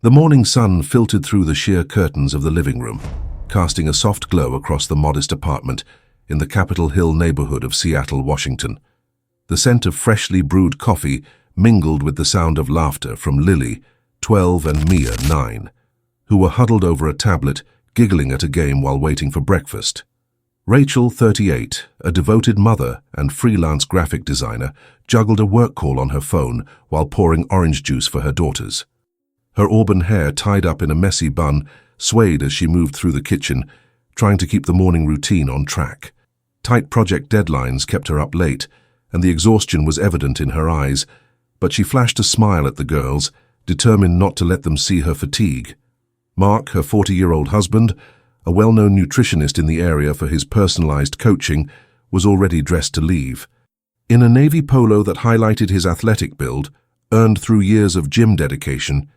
The morning sun filtered through the sheer curtains of the living room, casting a soft glow across the modest apartment in the Capitol Hill neighborhood of Seattle, Washington. The scent of freshly brewed coffee mingled with the sound of laughter from Lily, 12, and Mia, 9, who were huddled over a tablet, giggling at a game while waiting for breakfast. Rachel, 38, a devoted mother and freelance graphic designer, juggled a work call on her phone while pouring orange juice for her daughters. Her auburn hair, tied up in a messy bun, swayed as she moved through the kitchen, trying to keep the morning routine on track. Tight project deadlines kept her up late, and the exhaustion was evident in her eyes, but she flashed a smile at the girls, determined not to let them see her fatigue. Mark, her 40-year-old husband, a well-known nutritionist in the area for his personalized coaching, was already dressed to leave. In a navy polo that highlighted his athletic build, earned through years of gym dedication,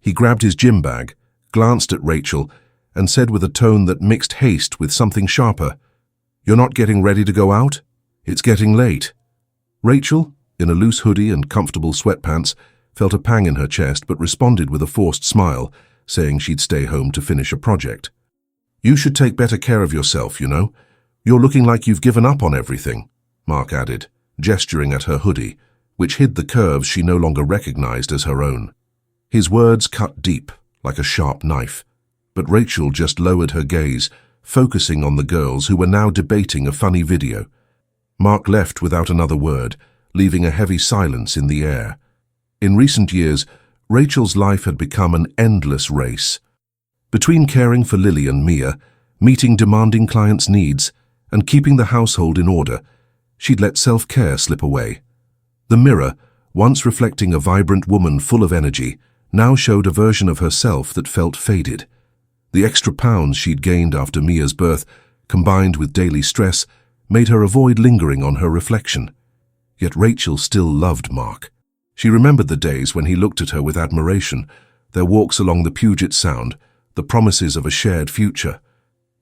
he grabbed his gym bag, glanced at Rachel, and said with a tone that mixed haste with something sharper, "You're not getting ready to go out? It's getting late." Rachel, in a loose hoodie and comfortable sweatpants, felt a pang in her chest but responded with a forced smile, saying she'd stay home to finish a project. "You should take better care of yourself, you know. You're looking like you've given up on everything," Mark added, gesturing at her hoodie, which hid the curves she no longer recognized as her own. His words cut deep, like a sharp knife, but Rachel just lowered her gaze, focusing on the girls who were now debating a funny video. Mark left without another word, leaving a heavy silence in the air. In recent years, Rachel's life had become an endless race. Between caring for Lily and Mia, meeting demanding clients' needs, and keeping the household in order, she'd let self-care slip away. The mirror, once reflecting a vibrant woman full of energy, now showed a version of herself that felt faded. The extra pounds she'd gained after Mia's birth, combined with daily stress, made her avoid lingering on her reflection. Yet Rachel still loved Mark. She remembered the days when he looked at her with admiration, their walks along the Puget Sound, the promises of a shared future.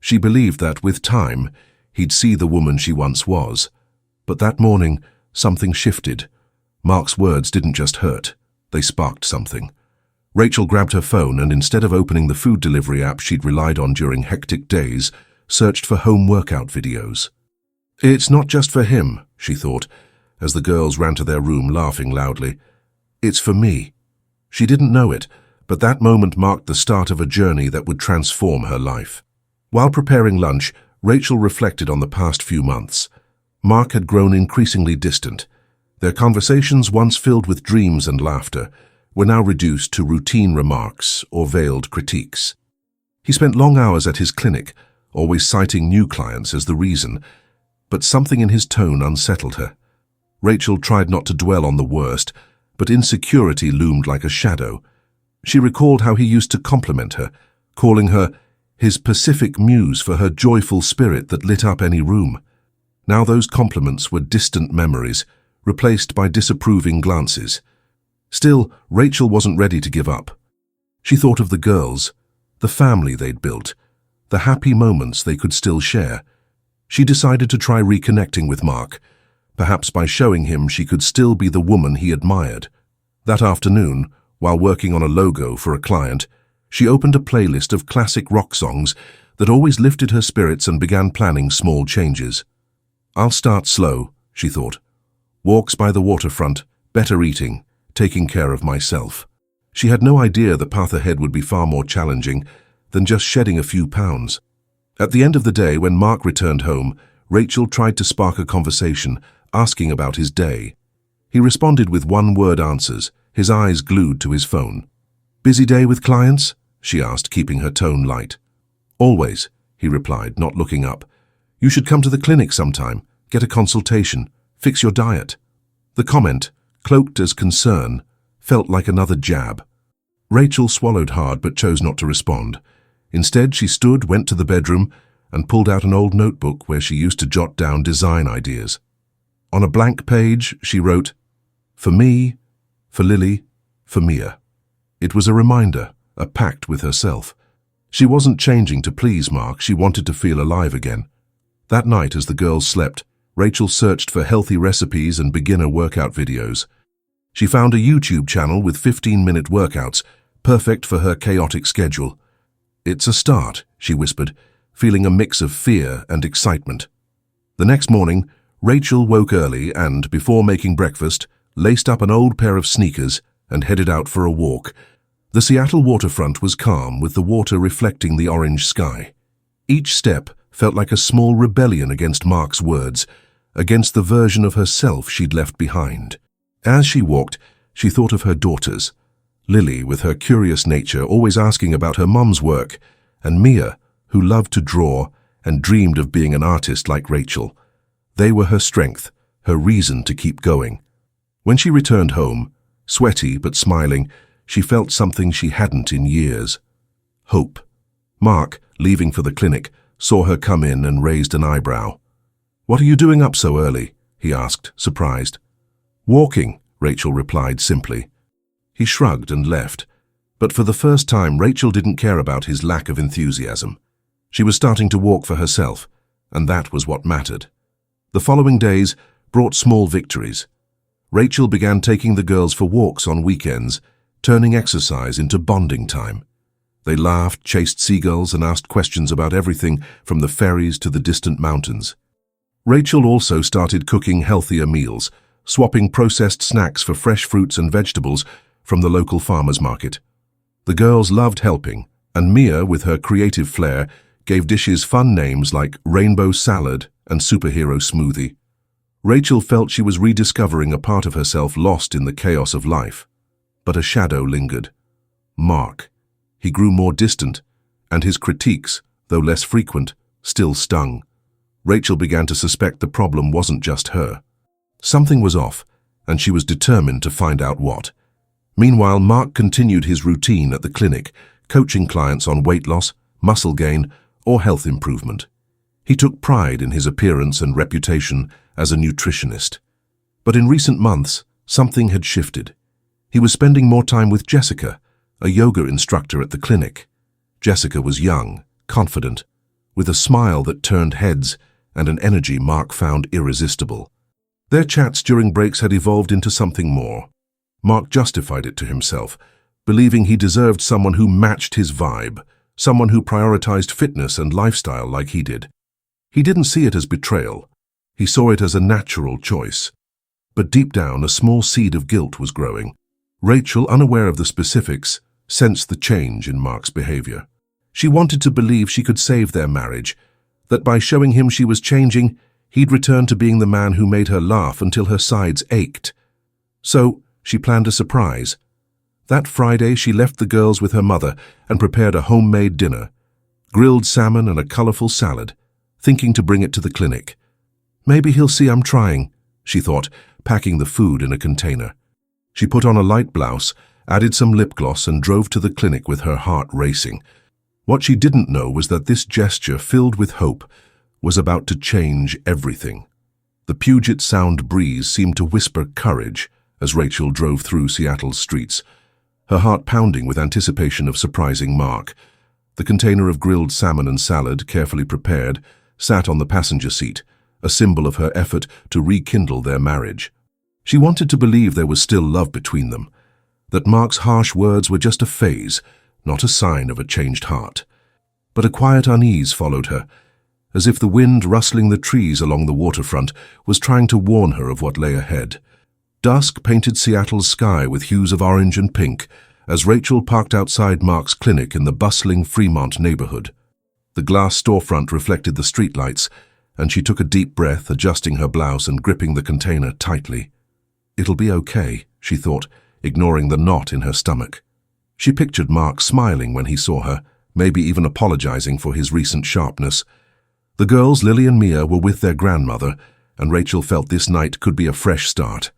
She believed that, with time, he'd see the woman she once was. But that morning, something shifted. Mark's words didn't just hurt, they sparked something. Rachel grabbed her phone and, instead of opening the food delivery app she'd relied on during hectic days, searched for home workout videos. "It's not just for him," she thought, as the girls ran to their room laughing loudly. "It's for me." She didn't know it, but that moment marked the start of a journey that would transform her life. While preparing lunch, Rachel reflected on the past few months. Mark had grown increasingly distant. Their conversations, once filled with dreams and laughter, were now reduced to routine remarks or veiled critiques. He spent long hours at his clinic, always citing new clients as the reason, but something in his tone unsettled her. Rachel tried not to dwell on the worst, but insecurity loomed like a shadow. She recalled how he used to compliment her, calling her his Pacific muse for her joyful spirit that lit up any room. Now those compliments were distant memories, replaced by disapproving glances. Still, Rachel wasn't ready to give up. She thought of the girls, the family they'd built, the happy moments they could still share. She decided to try reconnecting with Mark, perhaps by showing him she could still be the woman he admired. That afternoon, while working on a logo for a client, she opened a playlist of classic rock songs that always lifted her spirits and began planning small changes. "I'll start slow," she thought. "Walks by the waterfront, better eating, taking care of myself." She had no idea the path ahead would be far more challenging than just shedding a few pounds. At the end of the day, when Mark returned home, Rachel tried to spark a conversation, asking about his day. He responded with one-word answers, his eyes glued to his phone. "Busy day with clients?" she asked, keeping her tone light. "Always," he replied, not looking up. "You should come to the clinic sometime, get a consultation, fix your diet." The comment, cloaked as concern, felt like another jab. Rachel swallowed hard but chose not to respond. Instead, she stood, went to the bedroom, and pulled out an old notebook where she used to jot down design ideas. On a blank page, she wrote, "For me, for Lily, for Mia." It was a reminder, a pact with herself. She wasn't changing to please Mark, she wanted to feel alive again. That night, as the girls slept, Rachel searched for healthy recipes and beginner workout videos. She found a YouTube channel with 15-minute workouts, perfect for her chaotic schedule. "It's a start," she whispered, feeling a mix of fear and excitement. The next morning, Rachel woke early and, before making breakfast, laced up an old pair of sneakers and headed out for a walk. The Seattle waterfront was calm, with the water reflecting the orange sky. Each step felt like a small rebellion against Mark's words, against the version of herself she'd left behind. As she walked, she thought of her daughters, Lily, with her curious nature, always asking about her mum's work, and Mia, who loved to draw and dreamed of being an artist like Rachel. They were her strength, her reason to keep going. When she returned home, sweaty but smiling, she felt something she hadn't in years: hope. Mark, leaving for the clinic, saw her come in and raised an eyebrow. "What are you doing up so early?" he asked, surprised. "Walking," Rachel replied simply. He shrugged and left, but for the first time Rachel didn't care about his lack of enthusiasm. She was starting to walk for herself, and that was what mattered. The following days brought small victories. Rachel began taking the girls for walks on weekends, turning exercise into bonding time. They laughed, chased seagulls, and asked questions about everything from the ferries to the distant mountains. Rachel also started cooking healthier meals, swapping processed snacks for fresh fruits and vegetables from the local farmers market. The girls loved helping, and Mia, with her creative flair, gave dishes fun names like rainbow salad and superhero smoothie. Rachel felt she was rediscovering a part of herself lost in the chaos of life. But a shadow lingered. Mark. He grew more distant, and his critiques, though less frequent, still stung. Rachel began to suspect the problem wasn't just her. Something was off, and she was determined to find out what. Meanwhile, Mark continued his routine at the clinic, coaching clients on weight loss, muscle gain, or health improvement. He took pride in his appearance and reputation as a nutritionist. But in recent months, something had shifted. He was spending more time with Jessica, a yoga instructor at the clinic. Jessica was young, confident, with a smile that turned heads and an energy Mark found irresistible. Their chats during breaks had evolved into something more. Mark justified it to himself, believing he deserved someone who matched his vibe, someone who prioritized fitness and lifestyle like he did. He didn't see it as betrayal. He saw it as a natural choice. But deep down, a small seed of guilt was growing. Rachel, unaware of the specifics, sensed the change in Mark's behavior. She wanted to believe she could save their marriage, that by showing him she was changing, he'd return to being the man who made her laugh until her sides ached. So, she planned a surprise. That Friday, she left the girls with her mother and prepared a homemade dinner, grilled salmon and a colorful salad, thinking to bring it to the clinic. "Maybe he'll see I'm trying," she thought, packing the food in a container. She put on a light blouse, added some lip gloss, and drove to the clinic with her heart racing. What she didn't know was that this gesture, filled with hope, was about to change everything. The Puget Sound breeze seemed to whisper courage as Rachel drove through Seattle's streets, her heart pounding with anticipation of surprising Mark. The container of grilled salmon and salad, carefully prepared, sat on the passenger seat, a symbol of her effort to rekindle their marriage. She wanted to believe there was still love between them, that Mark's harsh words were just a phase, not a sign of a changed heart. But a quiet unease followed her, as if the wind rustling the trees along the waterfront was trying to warn her of what lay ahead. Dusk painted Seattle's sky with hues of orange and pink as Rachel parked outside Mark's clinic in the bustling Fremont neighborhood. The glass storefront reflected the streetlights, and she took a deep breath, adjusting her blouse and gripping the container tightly. "It'll be okay," she thought, ignoring the knot in her stomach. She pictured Mark smiling when he saw her, maybe even apologizing for his recent sharpness. The girls, Lily and Mia, were with their grandmother, and Rachel felt this night could be a fresh start.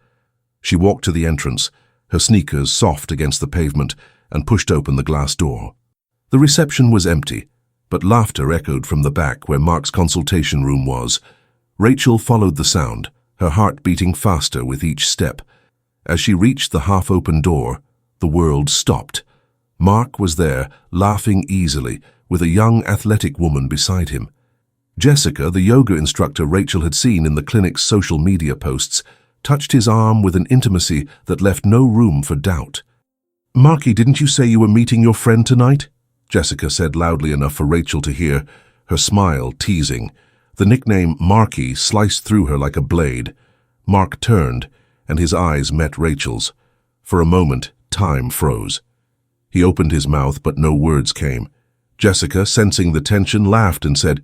She walked to the entrance, her sneakers soft against the pavement, and pushed open the glass door. The reception was empty, but laughter echoed from the back where Mark's consultation room was. Rachel followed the sound, her heart beating faster with each step. As she reached the half-open door, the world stopped. Mark was there, laughing easily, with a young athletic woman beside him. Jessica, the yoga instructor Rachel had seen in the clinic's social media posts, touched his arm with an intimacy that left no room for doubt. "Marky, didn't you say you were meeting your friend tonight?" Jessica said loudly enough for Rachel to hear, her smile teasing. The nickname Marky sliced through her like a blade. Mark turned, and his eyes met Rachel's. For a moment, time froze. He opened his mouth, but no words came. Jessica, sensing the tension, laughed and said,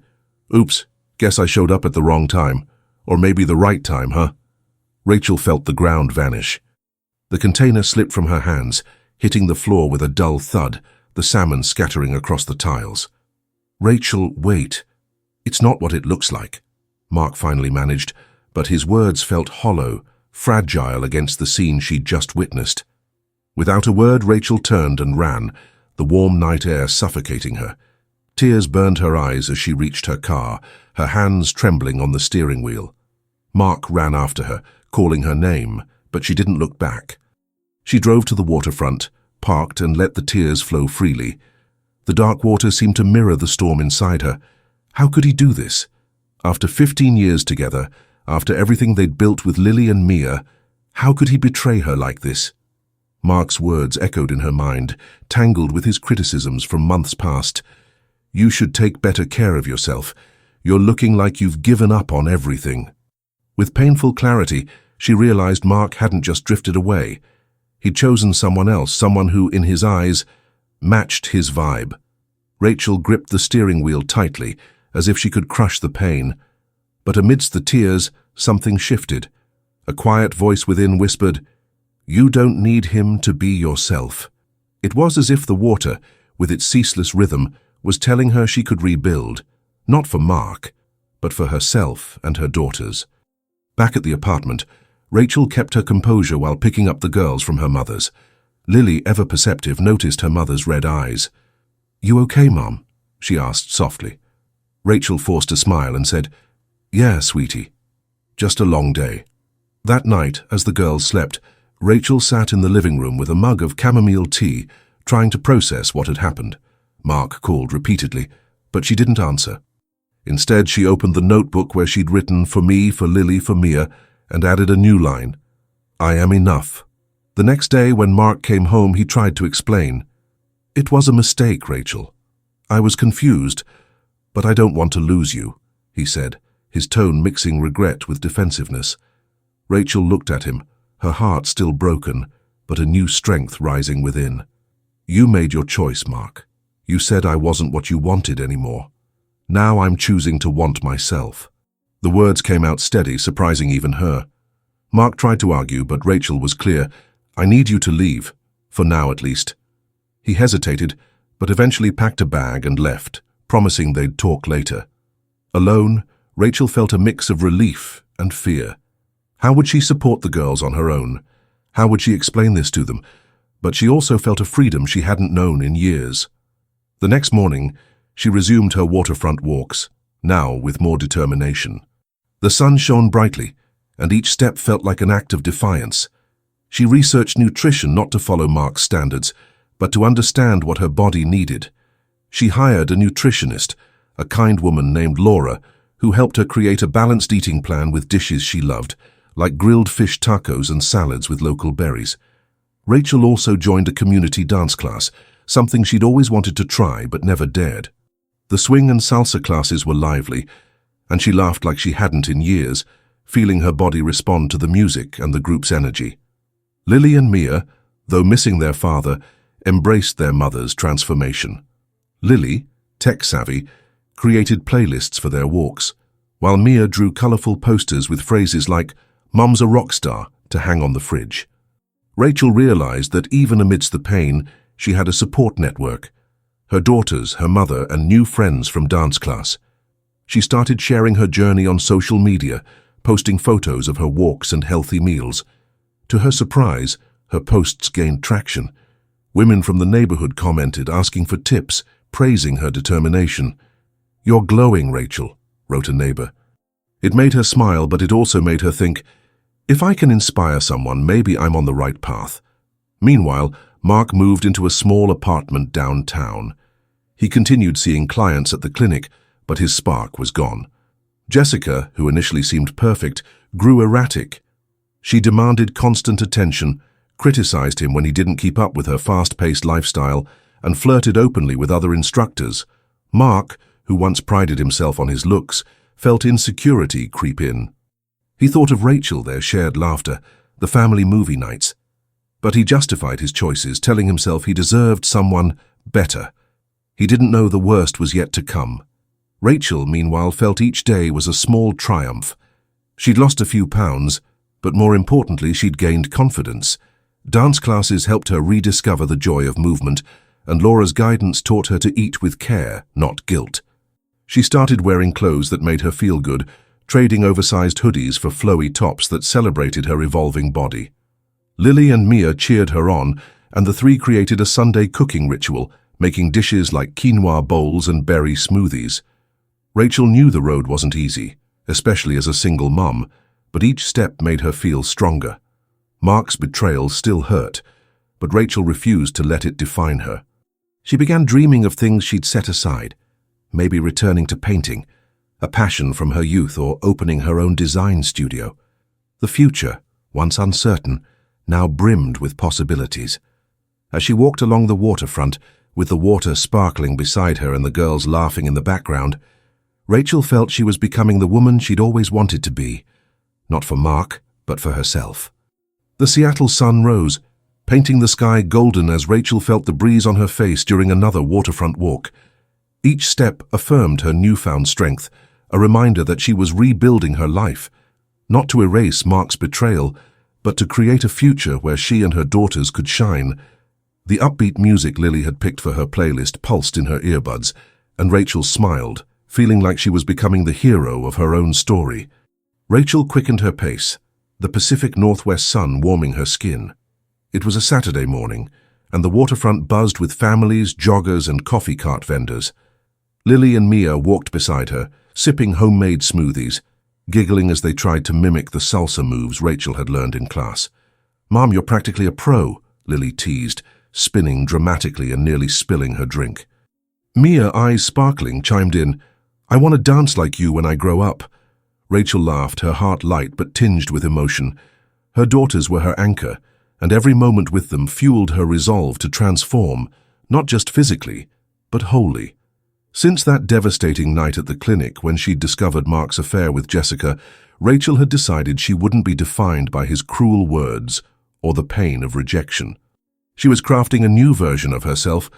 "Oops, guess I showed up at the wrong time. Or maybe the right time, huh?" Rachel felt the ground vanish. The container slipped from her hands, hitting the floor with a dull thud, the salmon scattering across the tiles. "Rachel, wait. It's not what it looks like," Mark finally managed, but his words felt hollow, fragile against the scene she'd just witnessed. Without a word, Rachel turned and ran, the warm night air suffocating her. Tears burned her eyes as she reached her car, her hands trembling on the steering wheel. Mark ran after her, calling her name, but she didn't look back. She drove to the waterfront, parked, and let the tears flow freely. The dark water seemed to mirror the storm inside her. How could he do this? After 15 years together, after everything they'd built with Lily and Mia, how could he betray her like this? Mark's words echoed in her mind, tangled with his criticisms from months past. "You should take better care of yourself. You're looking like you've given up on everything." With painful clarity, she realized Mark hadn't just drifted away. He'd chosen someone else, someone who, in his eyes, matched his vibe. Rachel gripped the steering wheel tightly, as if she could crush the pain. But amidst the tears, something shifted. A quiet voice within whispered, "You don't need him to be yourself." It was as if the water, with its ceaseless rhythm, was telling her she could rebuild, not for Mark, but for herself and her daughters. Back at the apartment, Rachel kept her composure while picking up the girls from her mother's. Lily, ever perceptive, noticed her mother's red eyes. "You okay, Mom?" she asked softly. Rachel forced a smile and said, "Yeah, sweetie. Just a long day." That night, as the girls slept, Rachel sat in the living room with a mug of chamomile tea, trying to process what had happened. Mark called repeatedly, but she didn't answer. Instead, she opened the notebook where she'd written "For me, for Lily, for Mia," and added a new line, "I am enough." The next day, when Mark came home, he tried to explain. "It was a mistake, Rachel. I was confused, but I don't want to lose you," he said, his tone mixing regret with defensiveness. Rachel looked at him, her heart still broken, but a new strength rising within. "You made your choice, Mark. You said I wasn't what you wanted anymore. Now I'm choosing to want myself." The words came out steady, surprising even her. Mark tried to argue, but Rachel was clear. "I need you to leave, for now at least." He hesitated, but eventually packed a bag and left, promising they'd talk later. Alone, Rachel felt a mix of relief and fear. How would she support the girls on her own? How would she explain this to them? But she also felt a freedom she hadn't known in years. The next morning, she resumed her waterfront walks, now with more determination. The sun shone brightly, and each step felt like an act of defiance. She researched nutrition not to follow Mark's standards, but to understand what her body needed. She hired a nutritionist, a kind woman named Laura, who helped her create a balanced eating plan with dishes she loved, like grilled fish tacos and salads with local berries. Rachel also joined a community dance class, something she'd always wanted to try but never dared. The swing and salsa classes were lively, and she laughed like she hadn't in years, feeling her body respond to the music and the group's energy. Lily and Mia, though missing their father, embraced their mother's transformation. Lily, tech-savvy, created playlists for their walks, while Mia drew colorful posters with phrases like "Mum's a rock star" to hang on the fridge. Rachel realized that even amidst the pain, she had a support network. Her daughters, her mother, and new friends from dance class. She started sharing her journey on social media, posting photos of her walks and healthy meals. To her surprise, her posts gained traction. Women from the neighborhood commented, asking for tips, praising her determination. "You're glowing, Rachel," wrote a neighbor. It made her smile, but it also made her think, if I can inspire someone, maybe I'm on the right path. Meanwhile, Mark moved into a small apartment downtown. He continued seeing clients at the clinic, but his spark was gone. Jessica, who initially seemed perfect, grew erratic. She demanded constant attention, criticized him when he didn't keep up with her fast-paced lifestyle, and flirted openly with other instructors. Mark, who once prided himself on his looks, felt insecurity creep in. He thought of Rachel, their shared laughter, the family movie nights. But he justified his choices, telling himself he deserved someone better. He didn't know the worst was yet to come. Rachel, meanwhile, felt each day was a small triumph. She'd lost a few pounds, but more importantly, she'd gained confidence. Dance classes helped her rediscover the joy of movement, and Laura's guidance taught her to eat with care, not guilt. She started wearing clothes that made her feel good, trading oversized hoodies for flowy tops that celebrated her evolving body. Lily and Mia cheered her on, and the three created a Sunday cooking ritual, making dishes like quinoa bowls and berry smoothies. Rachel knew the road wasn't easy, especially as a single mum, but each step made her feel stronger. Mark's betrayal still hurt, but Rachel refused to let it define her. She began dreaming of things she'd set aside, maybe returning to painting, a passion from her youth, or opening her own design studio. The future, once uncertain, now brimmed with possibilities. As she walked along the waterfront, with the water sparkling beside her and the girls laughing in the background, Rachel felt she was becoming the woman she'd always wanted to be, not for Mark, but for herself. The Seattle sun rose, painting the sky golden as Rachel felt the breeze on her face during another waterfront walk. Each step affirmed her newfound strength, a reminder that she was rebuilding her life, not to erase Mark's betrayal, but to create a future where she and her daughters could shine. The upbeat music Lily had picked for her playlist pulsed in her earbuds, and Rachel smiled, feeling like she was becoming the hero of her own story. Rachel quickened her pace, the Pacific Northwest sun warming her skin. It was a Saturday morning, and the waterfront buzzed with families, joggers, and coffee cart vendors. Lily and Mia walked beside her, sipping homemade smoothies, giggling as they tried to mimic the salsa moves Rachel had learned in class. "Mom, you're practically a pro," Lily teased, spinning dramatically and nearly spilling her drink. Mia, eyes sparkling, chimed in, "I want to dance like you when I grow up." Rachel laughed, her heart light but tinged with emotion. Her daughters were her anchor, and every moment with them fueled her resolve to transform, not just physically, but wholly. Since that devastating night at the clinic when she'd discovered Mark's affair with Jessica, Rachel had decided she wouldn't be defined by his cruel words or the pain of rejection. She was crafting a new version of herself,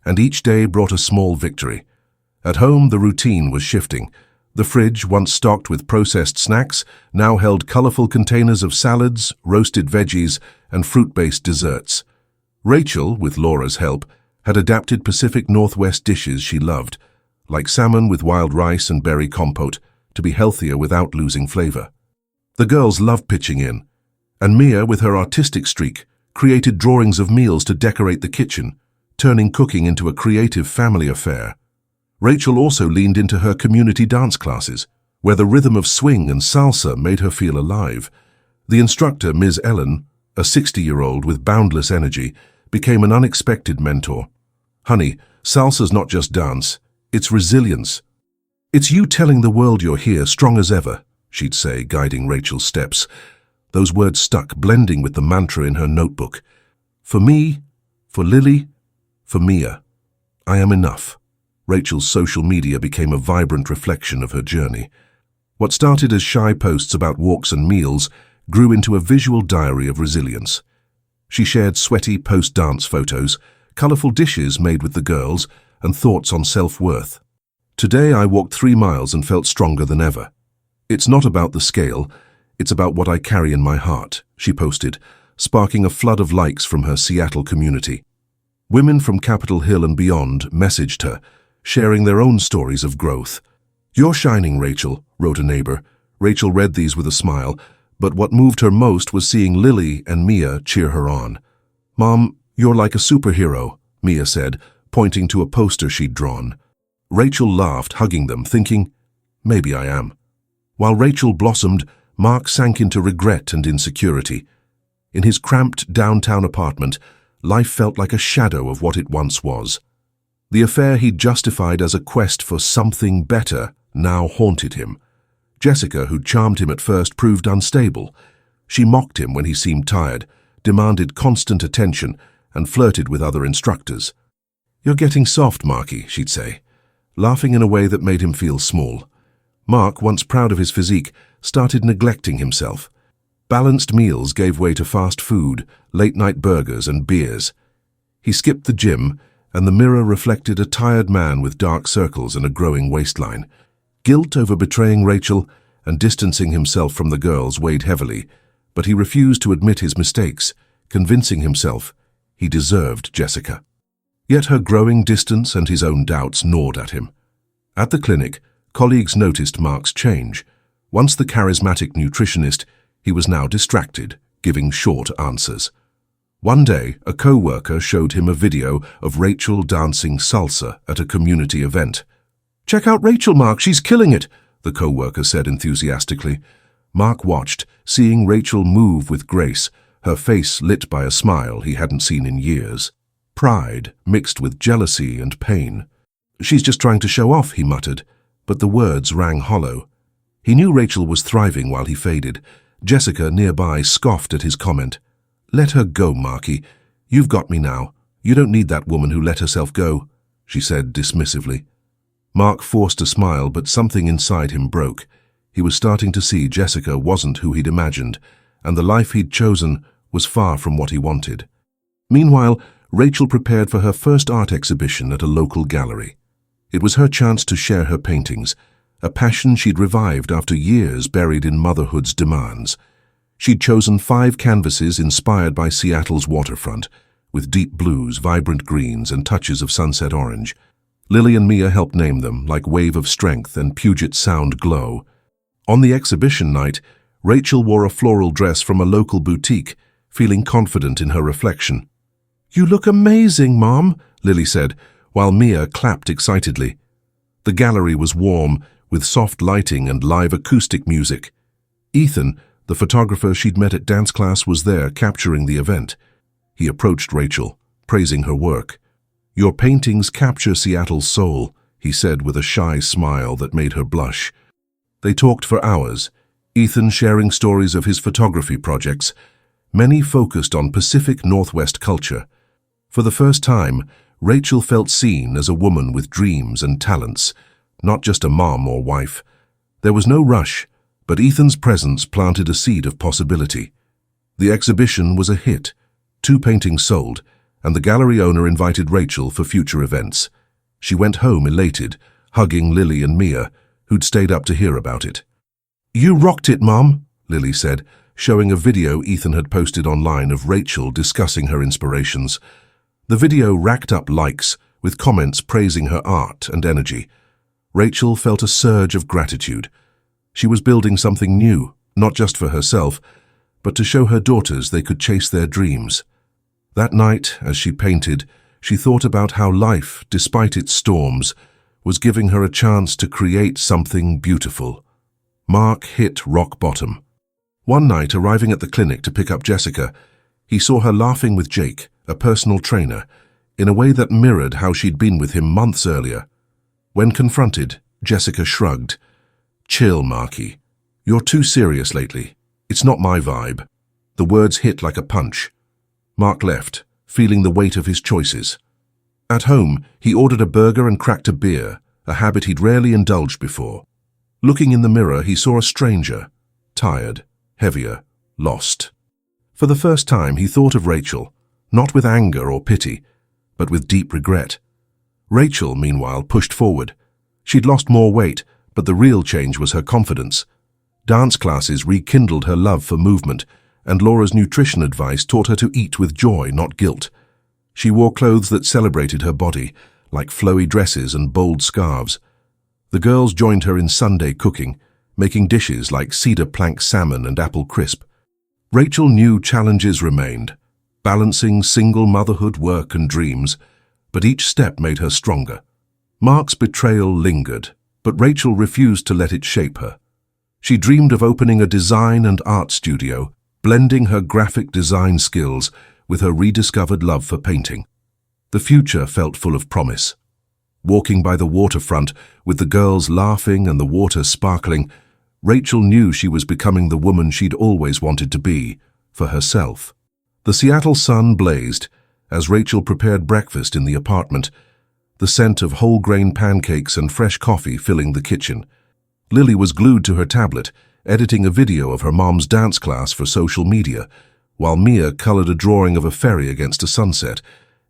and each day brought a small victory. At home, the routine was shifting. The fridge, once stocked with processed snacks, now held colorful containers of salads, roasted veggies, and fruit-based desserts. Rachel, with Laura's help, had adapted Pacific Northwest dishes she loved, like salmon with wild rice and berry compote, to be healthier without losing flavor. The girls loved pitching in, and Mia, with her artistic streak, created drawings of meals to decorate the kitchen, turning cooking into a creative family affair. Rachel also leaned into her community dance classes, where the rhythm of swing and salsa made her feel alive. The instructor, Ms. Ellen, a 60-year-old with boundless energy, became an unexpected mentor. "Honey, salsa's not just dance, it's resilience. It's you telling the world you're here, strong as ever," she'd say, guiding Rachel's steps. Those words stuck, blending with the mantra in her notebook. "For me, for Lily, for Mia, I am enough." Rachel's social media became a vibrant reflection of her journey. What started as shy posts about walks and meals grew into a visual diary of resilience. She shared sweaty post-dance photos, colorful dishes made with the girls, and thoughts on self-worth. "Today I walked 3 miles and felt stronger than ever. It's not about the scale, it's about what I carry in my heart," she posted, sparking a flood of likes from her Seattle community. Women from Capitol Hill and beyond messaged her, sharing their own stories of growth. "You're shining, Rachel," wrote a neighbor. Rachel read these with a smile, but what moved her most was seeing Lily and Mia cheer her on. "Mom, you're like a superhero," Mia said, pointing to a poster she'd drawn. Rachel laughed, hugging them, thinking, "Maybe I am." While Rachel blossomed, Mark sank into regret and insecurity. In his cramped downtown apartment, life felt like a shadow of what it once was. The affair he'd justified as a quest for something better now haunted him. Jessica, who'd charmed him at first, proved unstable. She mocked him when he seemed tired, demanded constant attention, and flirted with other instructors. "You're getting soft, Marky," she'd say, laughing in a way that made him feel small. Mark, once proud of his physique, started neglecting himself. Balanced meals gave way to fast food, late-night burgers and beers. He skipped the gym, and the mirror reflected a tired man with dark circles and a growing waistline. Guilt over betraying Rachel and distancing himself from the girls weighed heavily, but he refused to admit his mistakes, convincing himself he deserved Jessica. Yet her growing distance and his own doubts gnawed at him. At the clinic, colleagues noticed Mark's change. Once the charismatic nutritionist, he was now distracted, giving short answers. One day, a co-worker showed him a video of Rachel dancing salsa at a community event. "Check out Rachel, Mark, she's killing it," the co-worker said enthusiastically. Mark watched, seeing Rachel move with grace, her face lit by a smile he hadn't seen in years. Pride mixed with jealousy and pain. "She's just trying to show off," he muttered, but the words rang hollow. He knew Rachel was thriving while he faded. Jessica, nearby, scoffed at his comment. "Let her go, Marky. You've got me now. You don't need that woman who let herself go," she said dismissively. Mark forced a smile, but something inside him broke. He was starting to see Jessica wasn't who he'd imagined, and the life he'd chosen was far from what he wanted. Meanwhile, Rachel prepared for her first art exhibition at a local gallery. It was her chance to share her paintings, a passion she'd revived after years buried in motherhood's demands. She'd chosen 5 canvases inspired by Seattle's waterfront, with deep blues, vibrant greens, and touches of sunset orange. Lily and Mia helped name them, like Wave of Strength and Puget Sound Glow. On the exhibition night, Rachel wore a floral dress from a local boutique, feeling confident in her reflection. "You look amazing, Mom," Lily said, while Mia clapped excitedly. The gallery was warm, with soft lighting and live acoustic music. Ethan, the photographer she'd met at dance class, was there capturing the event. He approached Rachel, praising her work. "Your paintings capture Seattle's soul," he said with a shy smile that made her blush. They talked for hours, Ethan sharing stories of his photography projects. Many focused on Pacific Northwest culture. For the first time, Rachel felt seen as a woman with dreams and talents, not just a mom or wife. There was no rush, but Ethan's presence planted a seed of possibility. The exhibition was a hit. 2 paintings sold, and the gallery owner invited Rachel for future events. She went home elated, hugging Lily and Mia, who'd stayed up to hear about it. "You rocked it, Mom," Lily said, showing a video Ethan had posted online of Rachel discussing her inspirations. The video racked up likes, with comments praising her art and energy. Rachel felt a surge of gratitude. She was building something new, not just for herself, but to show her daughters they could chase their dreams. That night, as she painted, she thought about how life, despite its storms, was giving her a chance to create something beautiful. Mark hit rock bottom. One night, arriving at the clinic to pick up Jessica, he saw her laughing with Jake, a personal trainer, in a way that mirrored how she'd been with him months earlier. When confronted, Jessica shrugged. "Chill, Marky. You're too serious lately. It's not my vibe." The words hit like a punch. Mark left, feeling the weight of his choices. At home, he ordered a burger and cracked a beer, a habit he'd rarely indulged before. Looking in the mirror, he saw a stranger, tired, heavier, lost. For the first time, he thought of Rachel, not with anger or pity, but with deep regret. Rachel, meanwhile, pushed forward. She'd lost more weight, but the real change was her confidence. Dance classes rekindled her love for movement, and Laura's nutrition advice taught her to eat with joy, not guilt. She wore clothes that celebrated her body, like flowy dresses and bold scarves. The girls joined her in Sunday cooking, making dishes like cedar plank salmon and apple crisp. Rachel knew challenges remained, balancing single motherhood, work and dreams, but each step made her stronger. Mark's betrayal lingered, but Rachel refused to let it shape her. She dreamed of opening a design and art studio, blending her graphic design skills with her rediscovered love for painting. The future felt full of promise. Walking by the waterfront, with the girls laughing and the water sparkling, Rachel knew she was becoming the woman she'd always wanted to be, for herself. The Seattle sun blazed as Rachel prepared breakfast in the apartment, the scent of whole-grain pancakes and fresh coffee filling the kitchen. Lily was glued to her tablet, editing a video of her mom's dance class for social media, while Mia colored a drawing of a ferry against a sunset,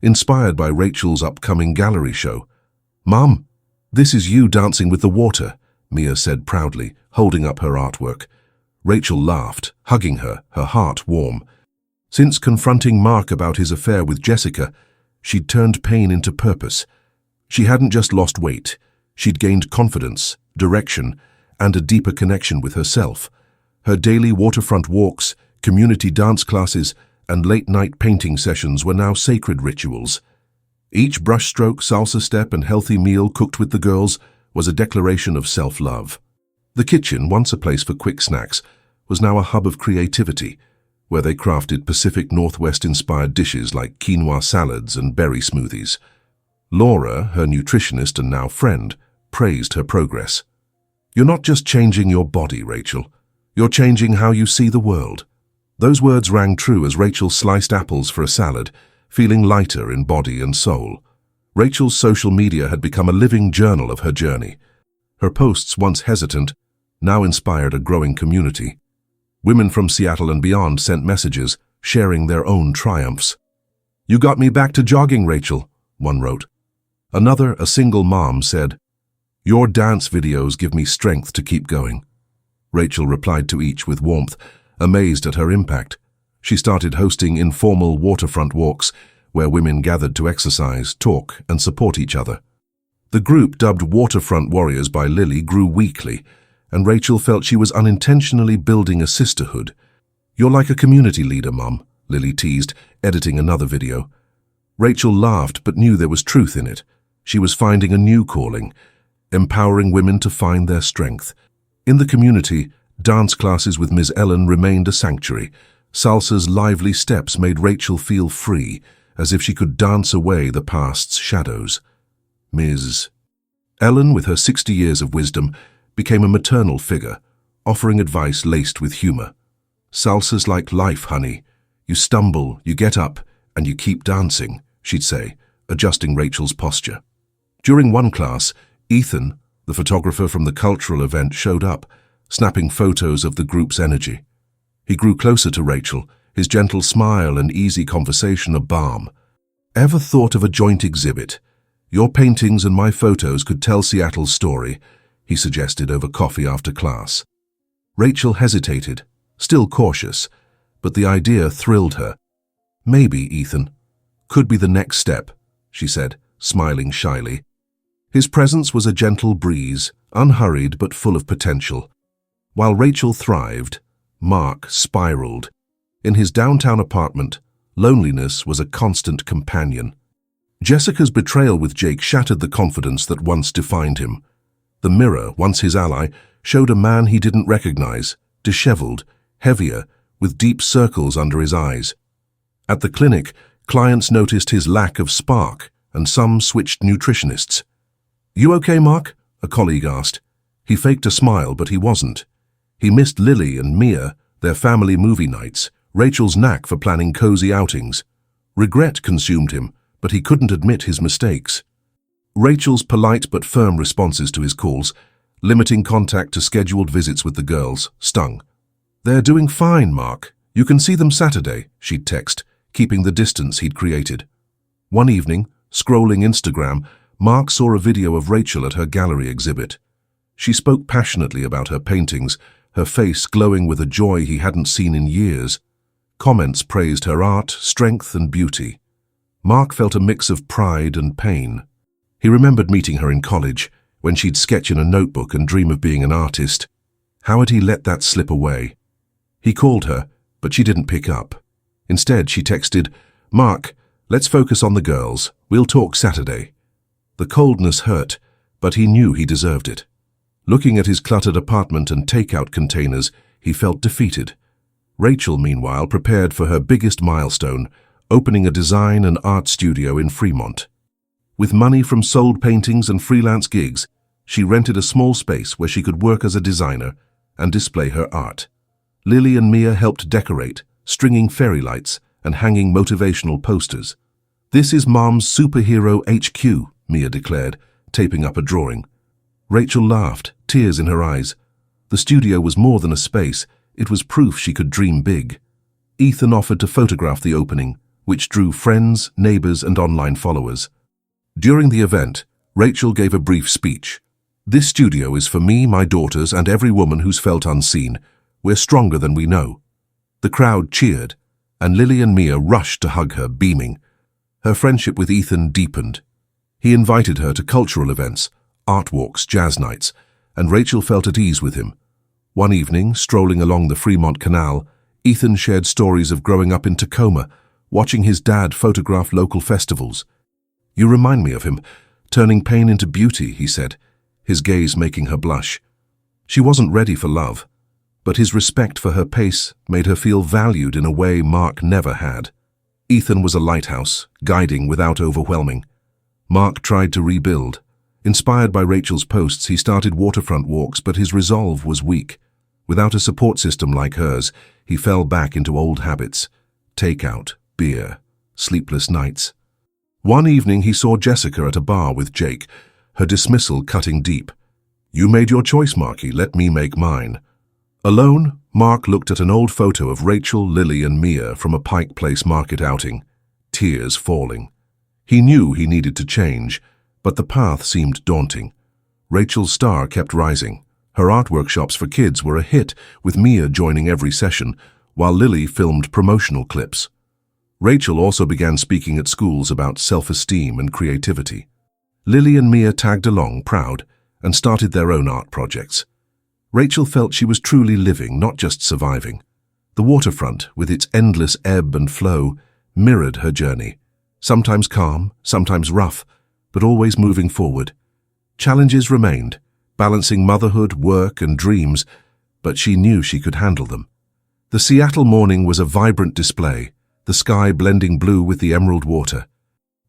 inspired by Rachel's upcoming gallery show. "Mom, this is you dancing with the water," Mia said proudly, holding up her artwork. Rachel laughed, hugging her heart warm. Since confronting Mark about his affair with Jessica, she'd turned pain into purpose. She hadn't just lost weight, she'd gained confidence, direction, and a deeper connection with herself. Her daily waterfront walks, community dance classes, and late-night painting sessions were now sacred rituals. Each brushstroke, salsa step, and healthy meal cooked with the girls was a declaration of self-love. The kitchen, once a place for quick snacks, was now a hub of creativity, where they crafted Pacific Northwest-inspired dishes like quinoa salads and berry smoothies. Laura, her nutritionist and now friend, praised her progress. "You're not just changing your body, Rachel. You're changing how you see the world." Those words rang true as Rachel sliced apples for a salad, feeling lighter in body and soul. Rachel's social media had become a living journal of her journey. Her posts, once hesitant, now inspired a growing community. Women from Seattle and beyond sent messages, sharing their own triumphs. "You got me back to jogging, Rachel," one wrote. Another, a single mom, said, "Your dance videos give me strength to keep going." Rachel replied to each with warmth, amazed at her impact. She started hosting informal waterfront walks where women gathered to exercise, talk, and support each other. The group, dubbed Waterfront Warriors by Lily, grew weekly, and Rachel felt she was unintentionally building a sisterhood. "You're like a community leader, Mum," Lily teased, editing another video. Rachel laughed but knew there was truth in it. She was finding a new calling, empowering women to find their strength. In the community, dance classes with Ms. Ellen remained a sanctuary. Salsa's lively steps made Rachel feel free, as if she could dance away the past's shadows. Ms. Ellen, with her 60 years of wisdom, became a maternal figure, offering advice laced with humor. "Salsa's like life, honey. You stumble, you get up, and you keep dancing," she'd say, adjusting Rachel's posture. During one class, Ethan, the photographer from the cultural event, showed up, snapping photos of the group's energy. He grew closer to Rachel, his gentle smile and easy conversation a balm. "Ever thought of a joint exhibit? Your paintings and my photos could tell Seattle's story," he suggested over coffee after class. Rachel hesitated, still cautious, but the idea thrilled her. "Maybe, Ethan. Could be the next step," she said, smiling shyly. His presence was a gentle breeze, unhurried but full of potential. While Rachel thrived, Mark spiraled. In his downtown apartment, loneliness was a constant companion. Jessica's betrayal with Jake shattered the confidence that once defined him. The mirror, once his ally, showed a man he didn't recognize, disheveled, heavier, with deep circles under his eyes. At the clinic, clients noticed his lack of spark, and some switched nutritionists. "You okay, Mark?" a colleague asked. He faked a smile, but he wasn't. He missed Lily and Mia, their family movie nights, Rachel's knack for planning cozy outings. Regret consumed him, but he couldn't admit his mistakes. Rachel's polite but firm responses to his calls, limiting contact to scheduled visits with the girls, stung. "They're doing fine, Mark. You can see them Saturday," she'd text, keeping the distance he'd created. One evening, scrolling Instagram, Mark saw a video of Rachel at her gallery exhibit. She spoke passionately about her paintings, her face glowing with a joy he hadn't seen in years. Comments praised her art, strength, and beauty. Mark felt a mix of pride and pain. He remembered meeting her in college, when she'd sketch in a notebook and dream of being an artist. How had he let that slip away? He called her, but she didn't pick up. Instead, she texted, "Mark, let's focus on the girls. We'll talk Saturday." The coldness hurt, but he knew he deserved it. Looking at his cluttered apartment and takeout containers, he felt defeated. Rachel, meanwhile, prepared for her biggest milestone, opening a design and art studio in Fremont. With money from sold paintings and freelance gigs, she rented a small space where she could work as a designer and display her art. Lily and Mia helped decorate, stringing fairy lights and hanging motivational posters. "This is Mom's Superhero HQ," Mia declared, taping up a drawing. Rachel laughed, tears in her eyes. The studio was more than a space, it was proof she could dream big. Ethan offered to photograph the opening, which drew friends, neighbors, and online followers. During the event, Rachel gave a brief speech. "This studio is for me, my daughters, and every woman who's felt unseen. We're stronger than we know." The crowd cheered, and Lily and Mia rushed to hug her, beaming. Her friendship with Ethan deepened. He invited her to cultural events, art walks, jazz nights, and Rachel felt at ease with him. One evening, strolling along the Fremont Canal, Ethan shared stories of growing up in Tacoma, watching his dad photograph local festivals. "You remind me of him, turning pain into beauty," he said, his gaze making her blush. She wasn't ready for love, but his respect for her pace made her feel valued in a way Mark never had. Ethan was a lighthouse, guiding without overwhelming. Mark tried to rebuild. Inspired by Rachel's posts, he started waterfront walks, but his resolve was weak. Without a support system like hers, he fell back into old habits: takeout, beer, sleepless nights. One evening he saw Jessica at a bar with Jake, her dismissal cutting deep. "You made your choice, Marky, let me make mine." Alone, Mark looked at an old photo of Rachel, Lily, and Mia from a Pike Place market outing, tears falling. He knew he needed to change, but the path seemed daunting. Rachel's star kept rising. Her art workshops for kids were a hit, with Mia joining every session, while Lily filmed promotional clips. Rachel also began speaking at schools about self-esteem and creativity. Lily and Mia tagged along, proud, and started their own art projects. Rachel felt she was truly living, not just surviving. The waterfront, with its endless ebb and flow, mirrored her journey. Sometimes calm, sometimes rough, but always moving forward. Challenges remained, balancing motherhood, work, and dreams, but she knew she could handle them. The Seattle morning was a vibrant display, the sky blending blue with the emerald water.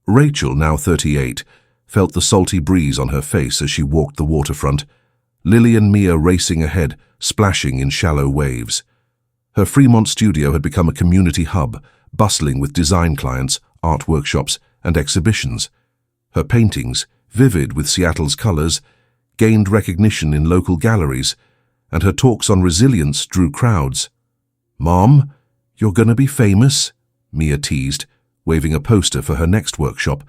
Rachel, now 38, felt the salty breeze on her face as she walked the waterfront, Lily and Mia racing ahead, splashing in shallow waves. Her Fremont studio had become a community hub, bustling with design clients, art workshops, and exhibitions. Her paintings, vivid with Seattle's colors, gained recognition in local galleries, and her talks on resilience drew crowds. "Mom, you're gonna be famous?" Mia teased, waving a poster for her next workshop,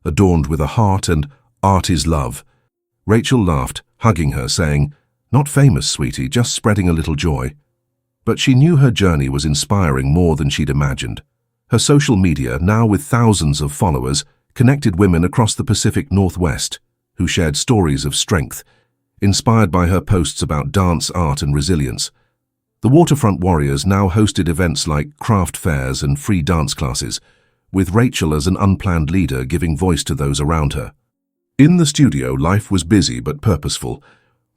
adorned with a heart and "Art is Love." Rachel laughed, hugging her, saying, "Not famous, sweetie, just spreading a little joy." But she knew her journey was inspiring more than she'd imagined. Her social media, now with thousands of followers, connected women across the Pacific Northwest who shared stories of strength, inspired by her posts about dance, art, and resilience. The Waterfront Warriors now hosted events like craft fairs and free dance classes, with Rachel as an unplanned leader giving voice to those around her. In the studio, life was busy but purposeful.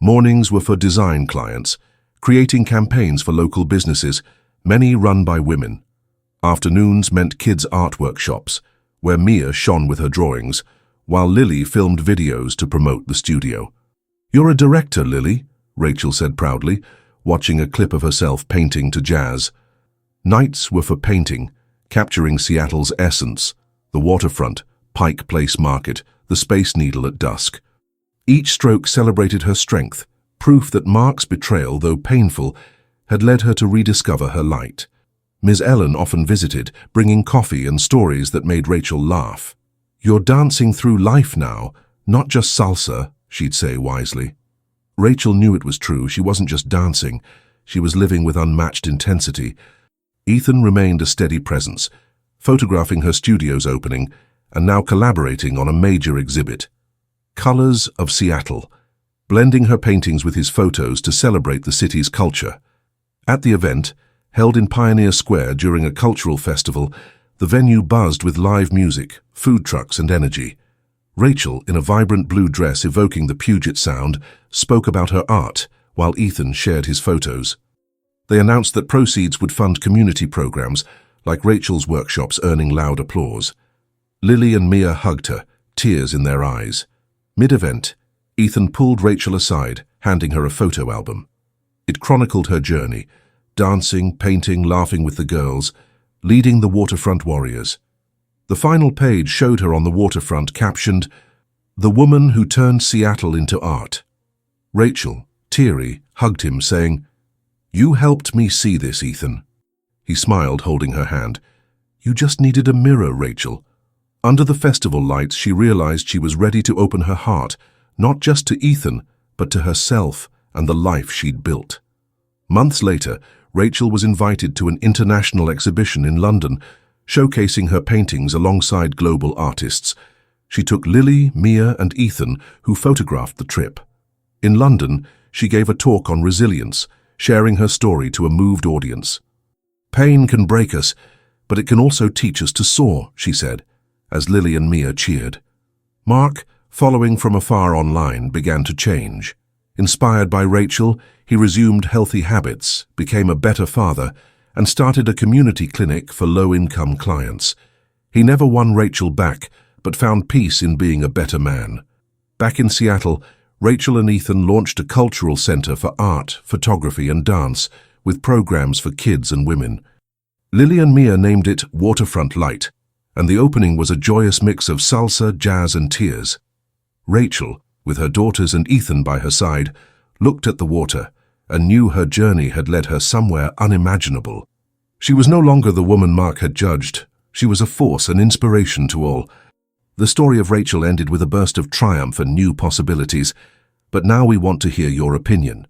Mornings were for design clients, creating campaigns for local businesses, many run by women. Afternoons meant kids' art workshops, where Mia shone with her drawings, while Lily filmed videos to promote the studio. "You're a director, Lily," Rachel said proudly, watching a clip of herself painting to jazz. Nights were for painting, capturing Seattle's essence: the waterfront, Pike Place Market, the Space Needle at dusk. Each stroke celebrated her strength, proof that Mark's betrayal, though painful, had led her to rediscover her light. Ms. Ellen often visited, bringing coffee and stories that made Rachel laugh. "You're dancing through life now, not just salsa," she'd say wisely. Rachel knew it was true. She wasn't just dancing, she was living with unmatched intensity. Ethan remained a steady presence, photographing her studio's opening and now collaborating on a major exhibit. Colors of Seattle, blending her paintings with his photos to celebrate the city's culture. At the event, held in Pioneer Square during a cultural festival, the venue buzzed with live music, food trucks, and energy. Rachel, in a vibrant blue dress evoking the Puget Sound, spoke about her art, while Ethan shared his photos. They announced that proceeds would fund community programs, like Rachel's workshops earning loud applause. Lily and Mia hugged her, tears in their eyes. Mid-event, Ethan pulled Rachel aside, handing her a photo album. It chronicled her journey, dancing, painting, laughing with the girls. leading the waterfront warriors. The final page showed her on the waterfront captioned, "The woman who turned Seattle into art." Rachel, teary, hugged him, saying, "You helped me see this, Ethan." He smiled, holding her hand. "You just needed a mirror, Rachel." Under the festival lights, she realized she was ready to open her heart, not just to Ethan, but to herself and the life she'd built. Months later, Rachel was invited to an international exhibition in London, showcasing her paintings alongside global artists. She took Lily, Mia, and Ethan, who photographed the trip. In London, she gave a talk on resilience, sharing her story to a moved audience. "Pain can break us, but it can also teach us to soar," she said, as Lily and Mia cheered. Mark, following from afar online, began to change. Inspired by Rachel, he resumed healthy habits, became a better father, and started a community clinic for low-income clients. He never won Rachel back, but found peace in being a better man. Back in Seattle, Rachel and Ethan launched a cultural center for art, photography, and dance, with programs for kids and women. Lily and Mia named it Waterfront Light, and the opening was a joyous mix of salsa, jazz, and tears. Rachel, with her daughters and Ethan by her side, looked at the water and knew her journey had led her somewhere unimaginable. She was no longer the woman Mark had judged. She was a force, an inspiration to all. The story of Rachel ended with a burst of triumph and new possibilities, but now we want to hear your opinion.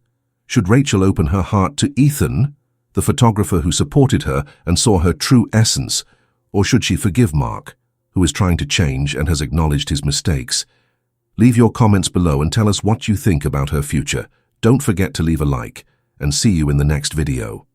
Should Rachel open her heart to Ethan, the photographer who supported her and saw her true essence, or should she forgive Mark, who is trying to change and has acknowledged his mistakes? Leave your comments below and tell us what you think about her future. Don't forget to leave a like, and see you in the next video.